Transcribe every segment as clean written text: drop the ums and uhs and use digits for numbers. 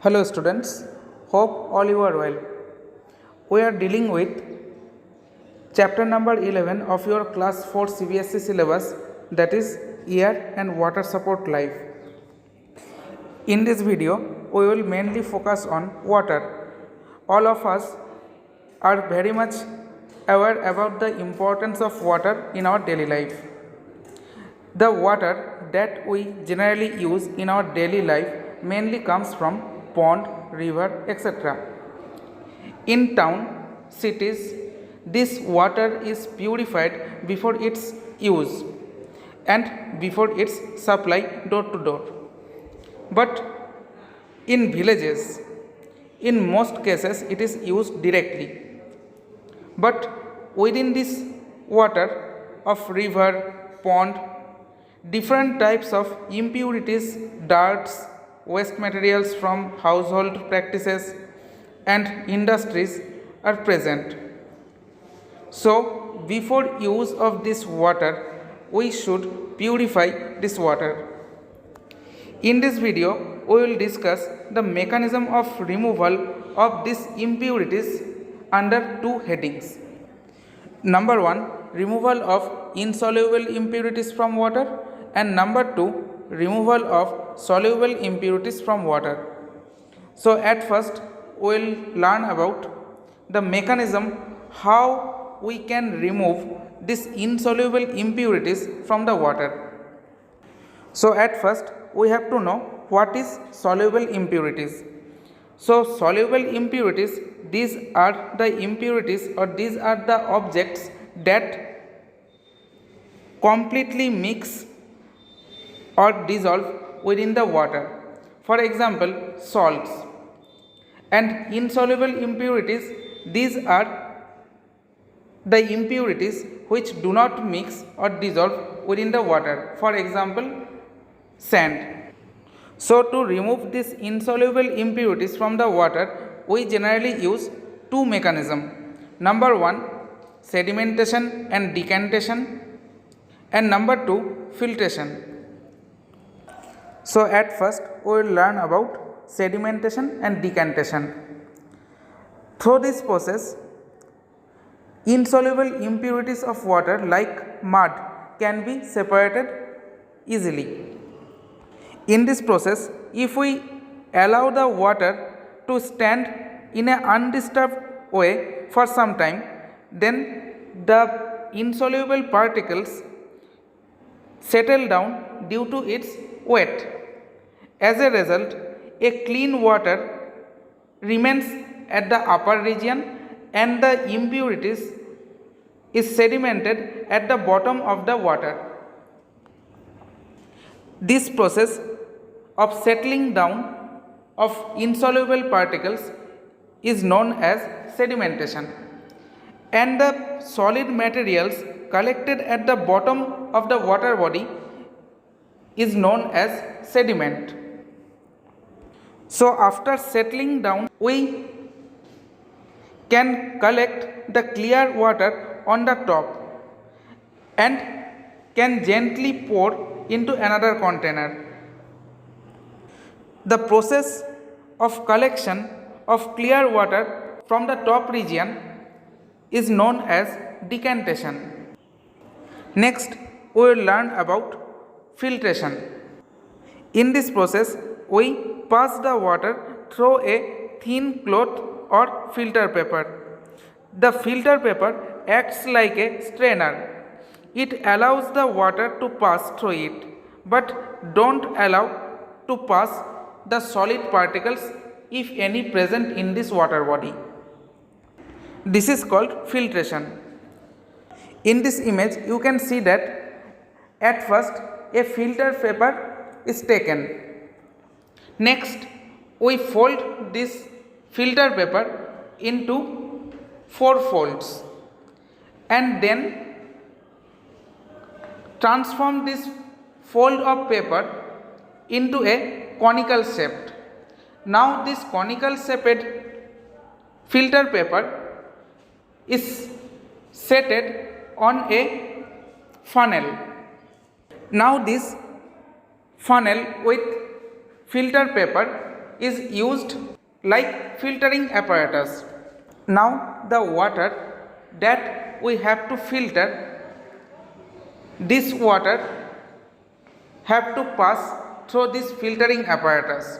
Hello students, hope all you are well. We are dealing with chapter number 11 of your class 4 CBSE syllabus, that is air and water support life. In this video, we will mainly focus on water. All of us are very much aware about the importance of water in our daily life. The water that we generally use in our daily life mainly comes from pond, river, etc. In town, cities, this water is purified before its use and before its supply door to door. But in villages, in most cases, it is used directly. But within this water of river, pond, different types of impurities, dirts, waste materials from household practices and industries are present. So, before use of this water, we should purify this water. In this video, we will discuss the mechanism of removal of these impurities under two headings. Number 1, removal of insoluble impurities from water, and number 2, removal of soluble impurities from water. So at first we will learn about the mechanism how we can remove these insoluble impurities from the water. So at first we have to know what is soluble impurities. So soluble impurities, these are the impurities or these are the objects that completely mix or dissolve within the water. For example, salts. And insoluble impurities, these are the impurities which do not mix or dissolve within the water. For example, sand. So to remove these insoluble impurities from the water, we generally use two mechanisms. Number 1, sedimentation and decantation, and number 2, filtration. So at first we will learn about sedimentation and decantation. Through this process, insoluble impurities of water like mud can be separated easily. In this process, if we allow the water to stand in an undisturbed way for some time, then the insoluble particles settle down due to its weight. As a result, a clean water remains at the upper region and the impurities is sedimented at the bottom of the water. This process of settling down of insoluble particles is known as sedimentation, and the solid materials collected at the bottom of the water body is known as sediment. So after settling down, we can collect the clear water on the top and can gently pour into another container. The process of collection of clear water from the top region is known as decantation. Next, we will learn about filtration. In this process, we pass the water through a thin cloth or filter paper. The filter paper acts like a strainer. It allows the water to pass through it, but don't allow to pass the solid particles, if any, present in this water body. This is called filtration. In this image, you can see that at first a filter paper is taken. Next, we fold this filter paper into 4 folds and then transform this fold of paper into a conical shape. Now this conical shaped filter paper is seated on a funnel. Now this funnel with filter paper is used like filtering apparatus. Now the water that we have to filter, this water have to pass through this filtering apparatus.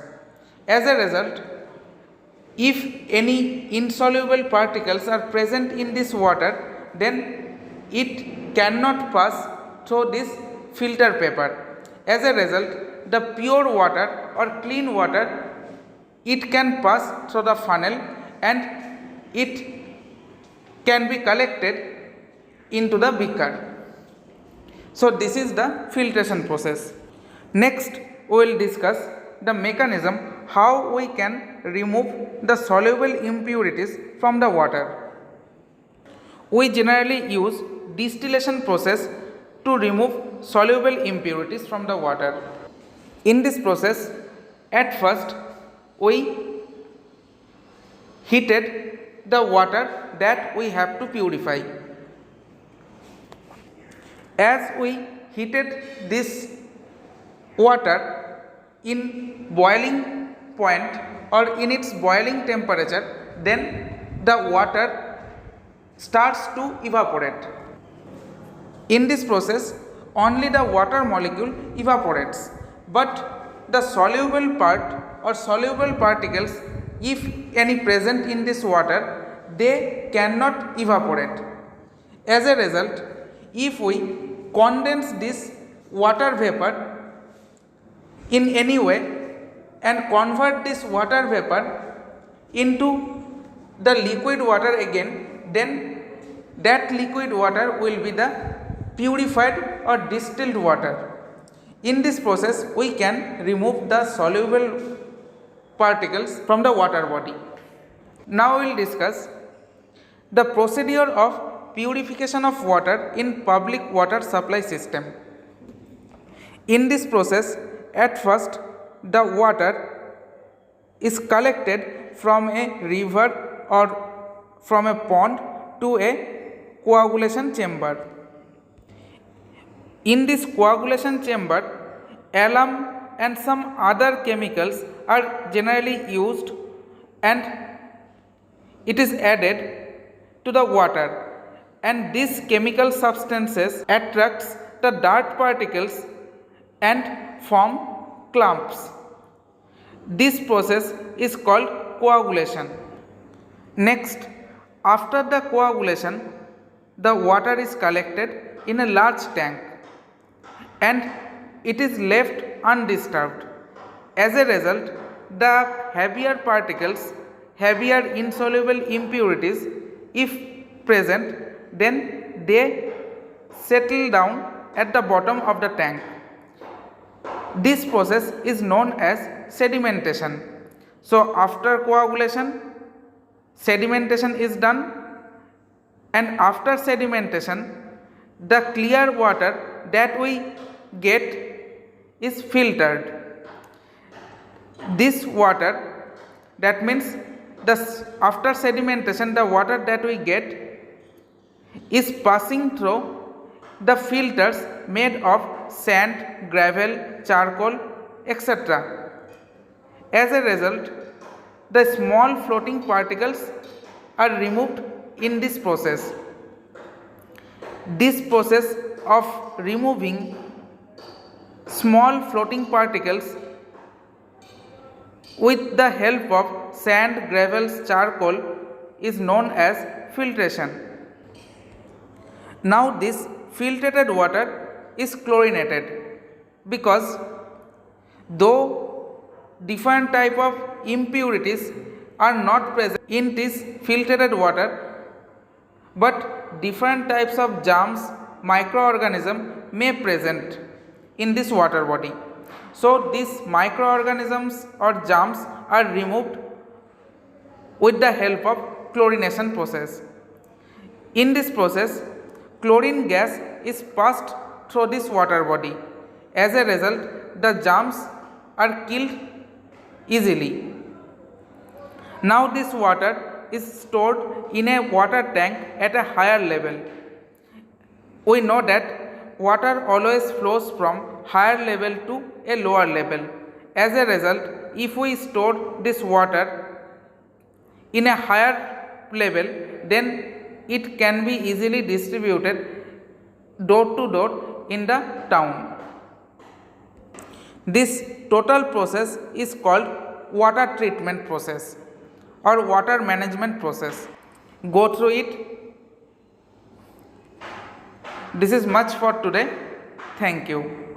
As a result, if any insoluble particles are present in this water, then it cannot pass through this filter paper. As a result, the pure water or clean water, it can pass through the funnel and it can be collected into the beaker. So this is the filtration process. Next, we will discuss the mechanism how we can remove the soluble impurities from the water. We generally use distillation process to remove soluble impurities from the water. In this process, at first we heated the water that we have to purify. As we heated this water in boiling point or in its boiling temperature, then the water starts to evaporate. In this process, only the water molecule evaporates, but the soluble part or soluble particles, if any present in this water, they cannot evaporate. As a result, if we condense this water vapor in any way and convert this water vapor into the liquid water again, then that liquid water will be the purified or distilled water. In this process, we can remove the soluble particles from the water body. Now we will discuss the procedure of purification of water in public water supply system. In this process, at first the water is collected from a river or from a pond to a coagulation chamber. In this coagulation chamber, alum and some other chemicals are generally used and it is added to the water, and these chemical substances attracts the dirt particles and form clumps. This process is called coagulation. Next, after the coagulation, the water is collected in a large tank and it is left undisturbed. As a result, the heavier particles, heavier insoluble impurities, if present, then they settle down at the bottom of the tank. This process is known as sedimentation. So after coagulation, sedimentation is done, and after sedimentation, the clear water that we get is filtered. This water, that means after sedimentation, the water that we get is passing through the filters made of sand, gravel, charcoal, etc. As a result, the small floating particles are removed in this process. This process of removing small floating particles with the help of sand, gravels, charcoal is known as filtration. Now this filtered water is chlorinated because though different type of impurities are not present in this filtered water, but different types of germs, microorganisms may present in this water body. So these microorganisms or germs are removed with the help of chlorination process. In this process, chlorine gas is passed through this water body. As a result, the germs are killed easily. Now this water is stored in a water tank at a higher level. We know that water always flows from higher level to a lower level. As a result, if we store this water in a higher level, then it can be easily distributed door to door in the town. This total process is called water treatment process or water management process. Go through it. This is much for today. Thank you.